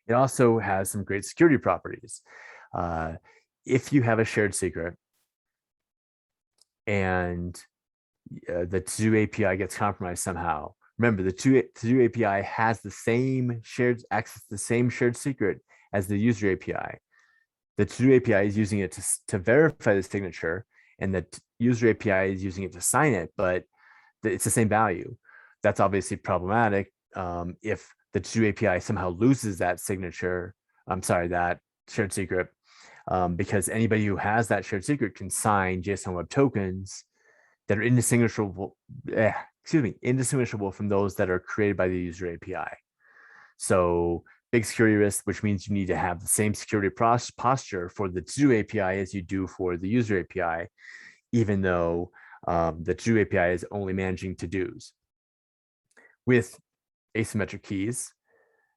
It also has some great security properties. If you have a shared secret and the to-do API gets compromised somehow, remember the to-do API has the same shared access, the same shared secret as the user API. The to-do API is using it to verify the signature, and the user API is using it to sign it, but it's the same value. That's obviously problematic if the to-do API somehow loses that signature, that shared secret, because anybody who has that shared secret can sign JSON Web Tokens that are indistinguishable from those that are created by the user API. So big security risk, which means you need to have the same security posture for the to-do API as you do for the user API, even though the to-do API is only managing to-dos. With asymmetric keys,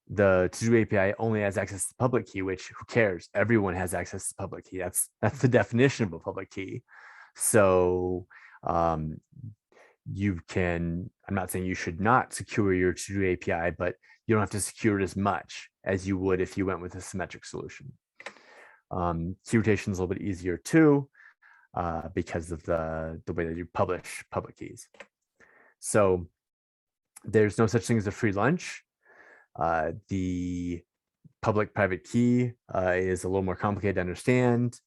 the to-do API only has access to the public key, which who cares? Everyone has access to the public key. That's the definition of a public key. So you can, I'm not saying you should not secure your to-do API, but you don't have to secure it as much as you would if you went with a symmetric solution. Key rotation is a little bit easier too. because of the way that you publish public keys. So there's no such thing as a free lunch. The public-private key is a little more complicated to understand,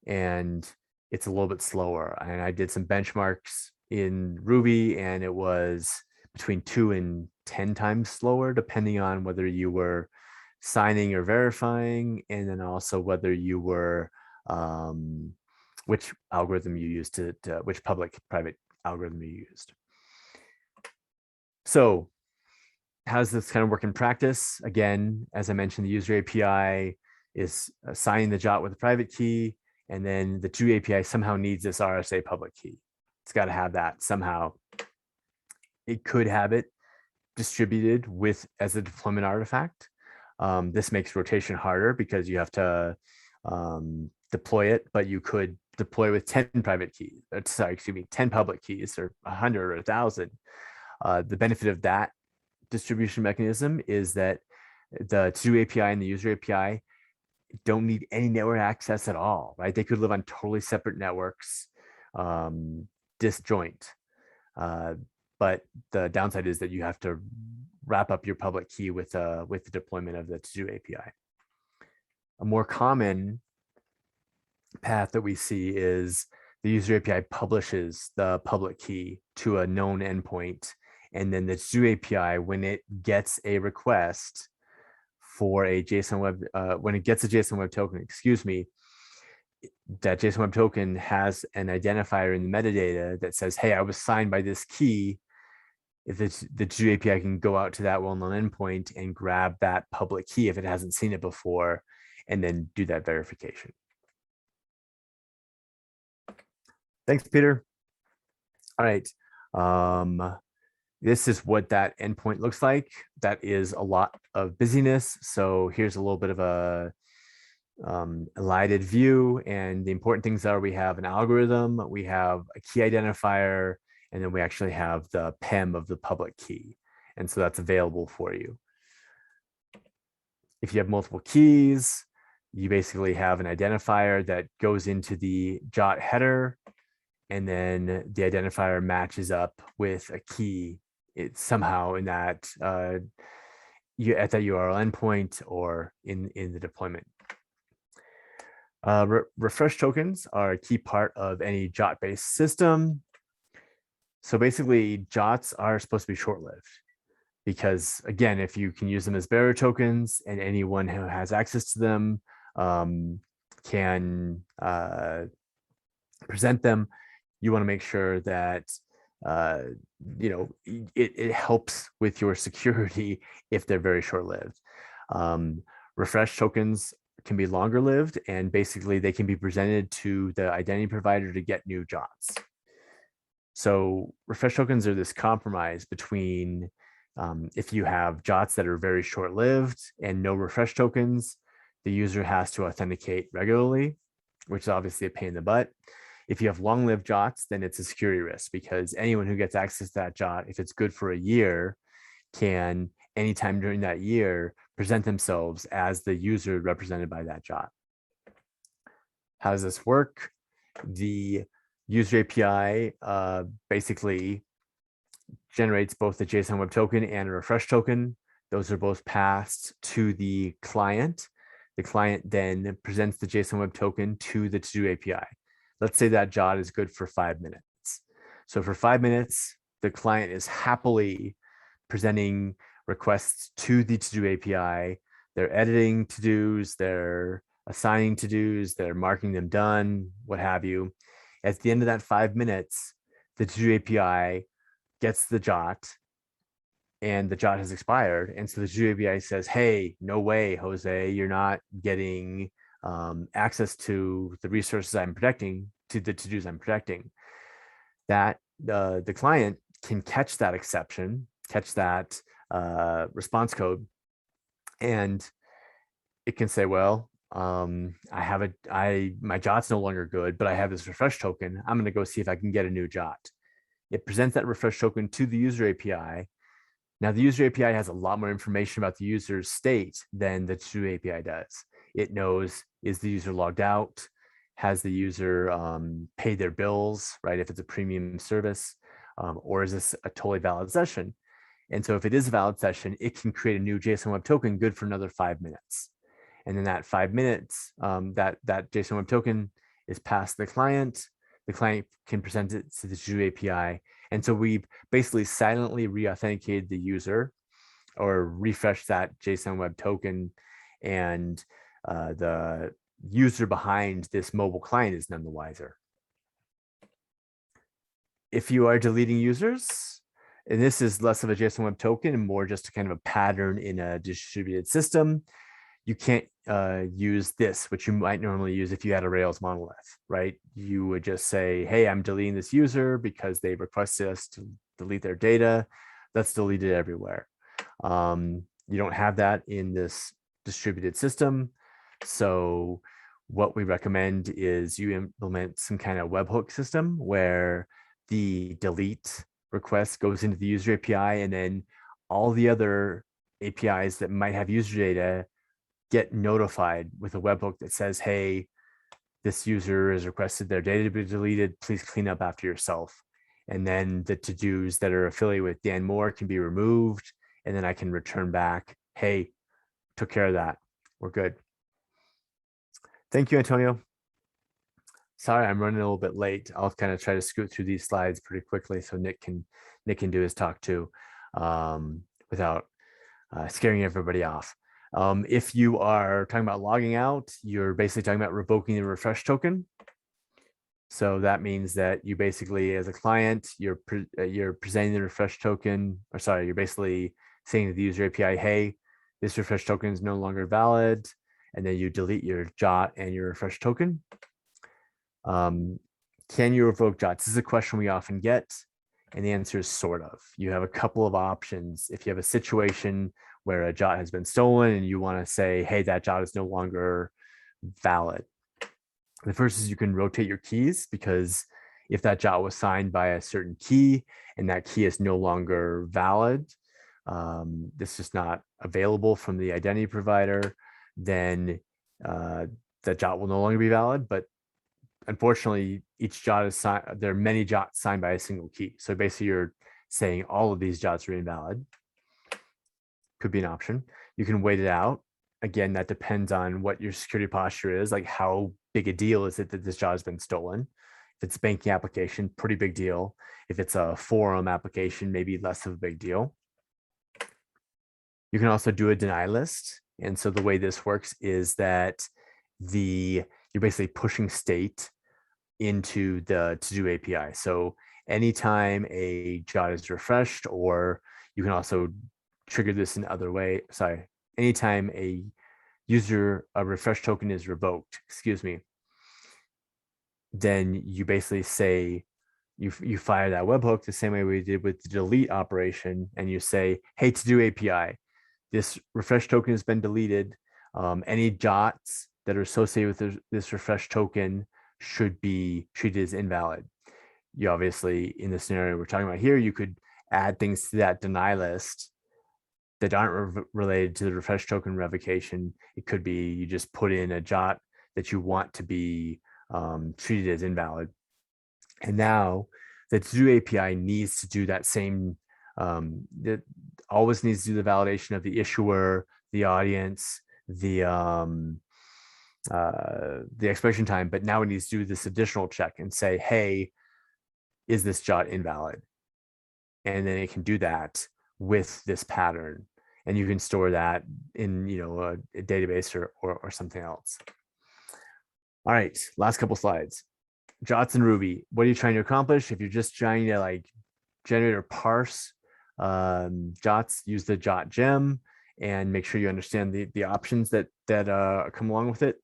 and it's a little bit slower. And I did some benchmarks in Ruby, and it was between 2 and 10 times slower, depending on whether you were signing or verifying, and then also whether you were which algorithm you used to which public-private algorithm you used. So how does this kind of work in practice? Again, as I mentioned, the user API is signing the JWT with a private key, and then the JWT API somehow needs this RSA public key. It's got to have that somehow. It could have it distributed with as a deployment artifact. This makes rotation harder because you have to deploy it, but you could deploy with 10 private keys. Sorry, excuse me, 10 public keys, or 100 or 1,000. The benefit of that distribution mechanism is that the JWT API and the user API don't need any network access at all, right? They could live on totally separate networks, disjoint. But the downside is that you have to wrap up your public key with the deployment of the JWT API. A more common path that we see is the user API publishes the public key to a known endpoint, and then the JWT API, when it gets a request for a JSON Web, when it gets a JSON Web Token, excuse me, that JSON Web Token has an identifier in the metadata that says, hey, I was signed by this key. If it's the JWT API can go out to that well-known endpoint and grab that public key if it hasn't seen it before, and then do that verification. Thanks, Peter. All right. This is what that endpoint looks like. That is a lot of busyness. So here's a little bit of a elided view. And the important things are we have an algorithm, we have a key identifier, and then we actually have the PEM of the public key. And so that's available for you. If you have multiple keys, you basically have an identifier that goes into the JWT header, and then the identifier matches up with a key somehow in that at that URL endpoint or in the deployment. Refresh tokens are a key part of any JWT-based system. So basically, JWTs are supposed to be short-lived because, again, if you can use them as bearer tokens and anyone who has access to them can present them, you want to make sure that it helps with your security if they're very short-lived. Refresh tokens can be longer lived, and basically they can be presented to the identity provider to get new JWTs. So refresh tokens are this compromise between if you have JWTs that are very short-lived and no refresh tokens, the user has to authenticate regularly, which is obviously a pain in the butt. If you have long-lived JWTs, then it's a security risk because anyone who gets access to that JWT, if it's good for a year, can anytime during that year present themselves as the user represented by that JWT. How does this work? The user API basically generates both the JSON Web Token and a refresh token. Those are both passed to the client. The client then presents the JSON Web Token to the JWT API. Let's say that JWT is good for 5 minutes. So for 5 minutes, the client is happily presenting requests to the JWT API. They're editing to-dos, they're assigning to-dos, they're marking them done, what have you. At the end of that 5 minutes, the JWT API gets the JWT and the JWT has expired. And so the JWT API says, hey, no way, Jose, you're not getting access to the resources I'm protecting, to the to-dos I'm protecting. That the client can catch that exception, catch that response code, and it can say, well, my JWT's no longer good, but I have this refresh token. I'm going to go see if I can get a new JWT. It presents that refresh token to the user API. Now, the user API has a lot more information about the user's state than the JWT API does. It knows, is the user logged out? has the user paid their bills, right? If it's a premium service, or is this a totally valid session? And so if it is a valid session, it can create a new JSON Web Token good for another 5 minutes. And then that 5 minutes, that JSON Web Token is passed to the client. The client can present it to the JWT API. And so we've basically silently re-authenticated the user or refreshed that JSON Web Token, and the user behind this mobile client is none the wiser. If you are deleting users, and this is less of a JSON Web Token and more just a kind of a pattern in a distributed system, you can't use this, which you might normally use if you had a Rails monolith, right? You would just say, hey, I'm deleting this user because they requested us to delete their data. That's deleted everywhere. You don't have that in this distributed system. So what we recommend is you implement some kind of webhook system where the delete request goes into the user API, and then all the other APIs that might have user data get notified with a webhook that says, hey, this user has requested their data to be deleted. Please clean up after yourself. And then the to-dos that are affiliated with Dan Moore can be removed. And then I can return back, hey, took care of that. We're good. Thank you, Antonio. Sorry, I'm running a little bit late. I'll kind of try to scoot through these slides pretty quickly so Nick can do his talk too, without scaring everybody off. If you are talking about logging out, you're basically talking about revoking the refresh token. So that means that you basically, as a client, you're presenting the refresh token, or sorry, you're basically saying to the user API, hey, this refresh token is no longer valid, and then you delete your JWT and your refresh token. Can you revoke JWTs? This is a question we often get, and the answer is sort of. You have a couple of options. If you have a situation where a JWT has been stolen and you want to say, hey, that JWT is no longer valid. The first is you can rotate your keys, because if that JWT was signed by a certain key and that key is no longer valid, this is not available from the identity provider, then the JWT will no longer be valid. But unfortunately, each JWT is signed. There are many JWTs signed by a single key. So basically, you're saying all of these JWTs are invalid. Could be an option. You can wait it out. Again, that depends on what your security posture is, like how big a deal is it that this JWT has been stolen. If it's a banking application, pretty big deal. If it's a forum application, maybe less of a big deal. You can also do a deny list. And so the way this works is that you're basically pushing state into the to-do API. So anytime a JWT is refreshed, or you can also trigger this in other way. Sorry, anytime a refresh token is revoked, then you basically say, you fire that webhook the same way we did with the delete operation, and you say, hey, to-do API, this refresh token has been deleted. Any JWTs that are associated with this refresh token should be treated as invalid. You obviously, in the scenario we're talking about here, you could add things to that deny list that aren't related to the refresh token revocation. It could be you just put in a JWT that you want to be treated as invalid. And now the to-do API needs to do that same, it always needs to do the validation of the issuer, the audience, the expiration time, but now it needs to do this additional check and say, hey, is this JWT invalid? And then it can do that with this pattern, and you can store that in a database or something else. All right, last couple slides. JWTs in Ruby. What are you trying to accomplish? If you're just trying to like generate or parse JWTs, use the JWT gem and make sure you understand the options that come along with it.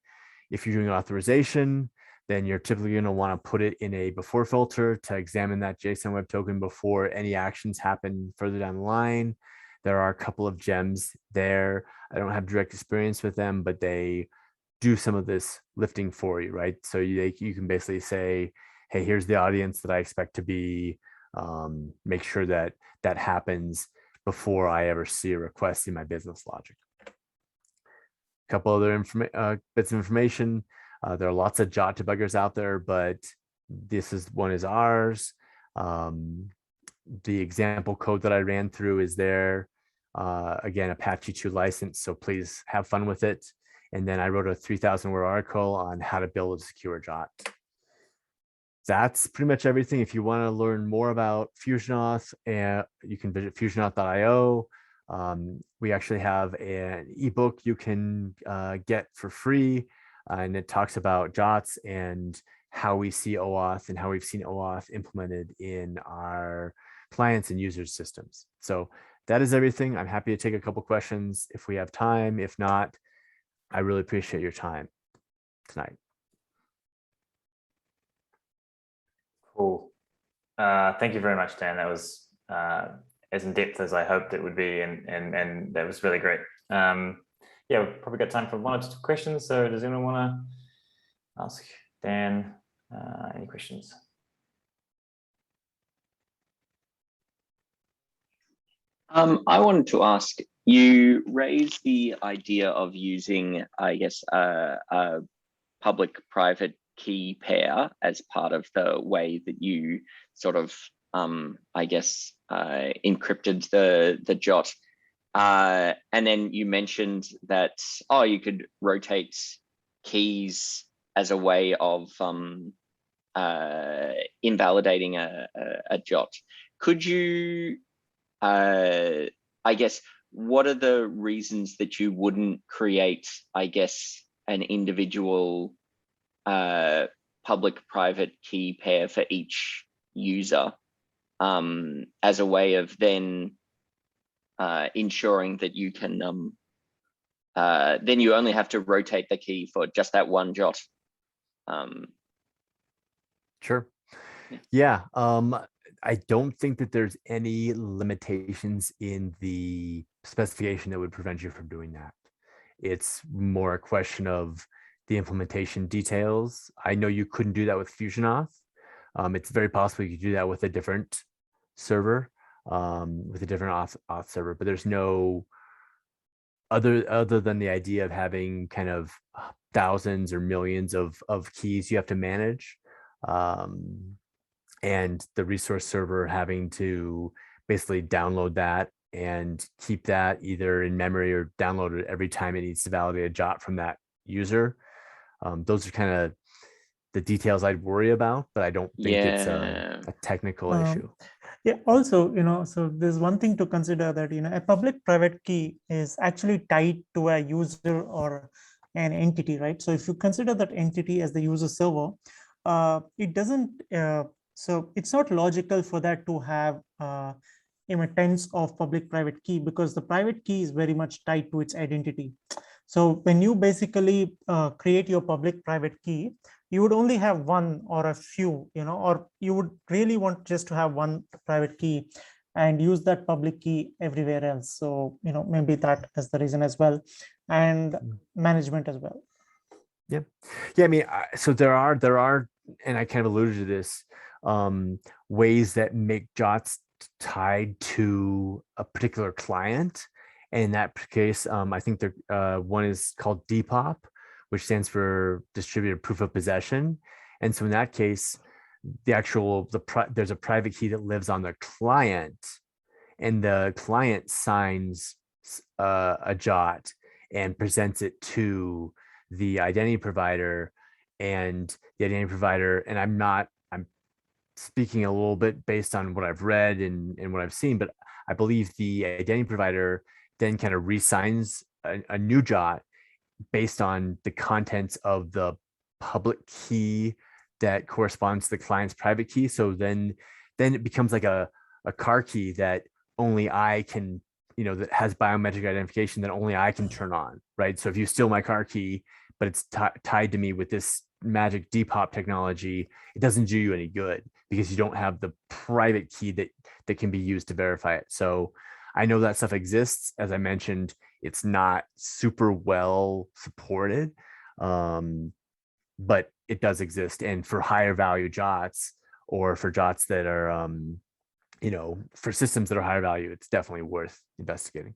If you're doing authorization, then you're typically going to want to put it in a before filter to examine that JSON Web Token before any actions happen further down the line. There are a couple of gems there. I don't have direct experience with them, but they do some of this lifting for you, right? So you can basically say, hey, here's the audience that I expect to be, make sure that that happens before I ever see a request in my business logic. A couple other bits of information. There are lots of JWT debuggers out there, but this is one is ours. The example code that I ran through is there. Again, Apache 2 license, so please have fun with it. And then I wrote a 3,000 word article on how to build a secure JWT. That's pretty much everything. If you want to learn more about FusionAuth, you can visit fusionauth.io. We actually have an ebook you can get for free, and it talks about JWTs and how we see OAuth and how we've seen OAuth implemented in our clients and users systems. So that is everything. I'm happy to take a couple questions if we have time. If not, I really appreciate your time tonight. Cool. Thank you very much, Dan. That was as in depth as I hoped it would be, and that was really great. Yeah, we've probably got time for 1 or 2 questions. So does anyone want to ask Dan any questions? I wanted to ask, you raised the idea of using, I guess, a public-private key pair as part of the way that you sort of, I guess, encrypted the JWT. And then you mentioned that, oh, you could rotate keys as a way of invalidating a JWT. Could you, I guess, what are the reasons that you wouldn't create, I guess, an individual public-private key pair for each user as a way of then ensuring that you can, then you only have to rotate the key for just that one JWT? Sure. Yeah. I don't think that there's any limitations in the specification that would prevent you from doing that. It's more a question of the implementation details. I know you couldn't do that with FusionAuth. It's very possible you could do that with a different server, with a different auth server, but there's no other than the idea of having kind of thousands or millions of keys you have to manage. And the resource server having to basically download that and keep that either in memory or download it every time it needs to validate a JWT from that user. Those are kind of the details I'd worry about, but I don't think it's a technical issue. Yeah, also, so there's one thing to consider that, a public-private key is actually tied to a user or an entity, right? So if you consider that entity as the user server, it doesn't, so it's not logical for that to have tens of public-private key, because the private key is very much tied to its identity. So when you basically create your public-private key, you would only have one or a few, or you would really want just to have one private key and use that public key everywhere else. So, maybe that is the reason as well, and management as well. Yeah. I mean, so there are, and I kind of alluded to this, ways that make JWTs tied to a particular client. And in that case, I think one is called DPoP, which stands for distributed proof of possession. And so in that case, there's a private key that lives on the client, and the client signs a JWT and presents it to the identity provider, and the identity provider, and I'm speaking a little bit based on what I've read and what I've seen, but I believe the identity provider then kind of resigns a new JWT based on the contents of the public key that corresponds to the client's private key. So then it becomes like a car key that only I can, that has biometric identification that only I can turn on, right? So if you steal my car key, but it's tied to me with this magic DPoP technology, it doesn't do you any good because you don't have the private key that can be used to verify it. So I know that stuff exists. As I mentioned, it's not super well supported, but it does exist. And for higher value JWTs, or for JWTs that are, for systems that are higher value, it's definitely worth investigating.